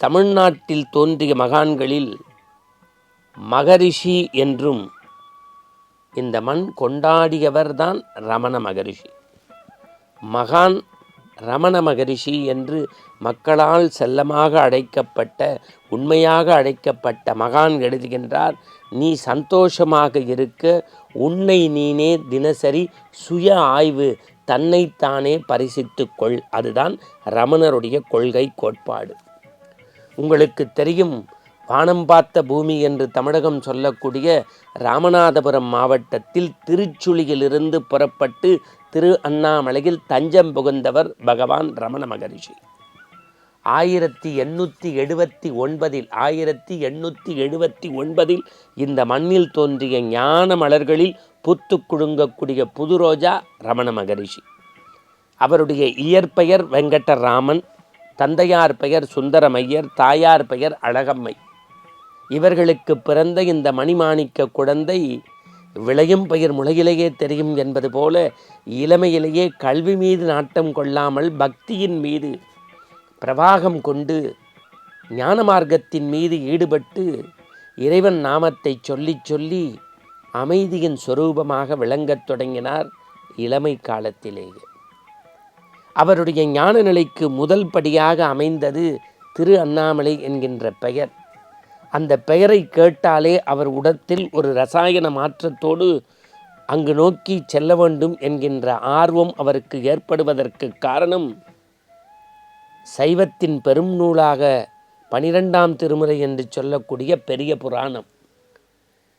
தமிழ்நாட்டில் தோன்றிய மகான்களில் மகரிஷி என்றும் இந்த மண் கொண்டாடியவர்தான் ரமண மகரிஷி. மகான் ரமண மகரிஷி என்று மக்களால் செல்லமாக அழைக்கப்பட்ட, உண்மையாக அழைக்கப்பட்ட மகான் எழுதுகின்றார், நீ சந்தோஷமாக இருக்க உன்னை நீனே தினசரி சுய ஆய்வு, தன்னைத்தானே பரிசித்துக்கொள். அதுதான் ரமணருடைய கொள்கை கோட்பாடு. உங்களுக்கு தெரியும், வானம் பார்த்த பூமி என்று தமிழகம் சொல்லக்கூடிய ராமநாதபுரம் மாவட்டத்தில் திருச்சுழியிலிருந்து புறப்பட்டு திரு அண்ணாமலையில் தஞ்சம் புகுந்தவர் பகவான் ரமண மகரிஷி. 1879 இந்த மண்ணில் தோன்றிய ஞான மலர்களில் புத்து குழுங்கக்கூடிய புது ரோஜா ரமண மகரிஷி. அவருடைய இயற்பெயர் வெங்கடராமன், தந்தையார் பெயர் சுந்தரமையர், தாயார் பெயர் அழகம்மை. இவர்களுக்கு பிறந்த இந்த மணிமாணிக்க குழந்தை விளையும் பயிர் முளையிலேயே தெரியும் என்பது போல இளமையிலேயே கல்வி மீது நாட்டம் கொள்ளாமல் பக்தியின் மீது பிரவாகம் கொண்டு ஞான மார்க்கத்தின் மீது ஈடுபட்டு இறைவன் நாமத்தை சொல்லி சொல்லி அமைதியின் சொரூபமாக விளங்கத் தொடங்கினார் இளமை காலத்திலேயே. அவருடைய ஞான நிலைக்கு முதல் படியாக அமைந்தது திரு அண்ணாமலை என்கின்ற பெயர். அந்த பெயரை கேட்டாலே அவர் உடத்தில் ஒரு இரசாயன மாற்றத்தோடு அங்கு நோக்கி செல்ல வேண்டும் என்கின்ற ஆர்வம் அவருக்கு ஏற்படுவதற்கு காரணம், சைவத்தின் பெரும் நூலாக 12ஆம் திருமுறை என்று சொல்லக்கூடிய பெரிய புராணம்.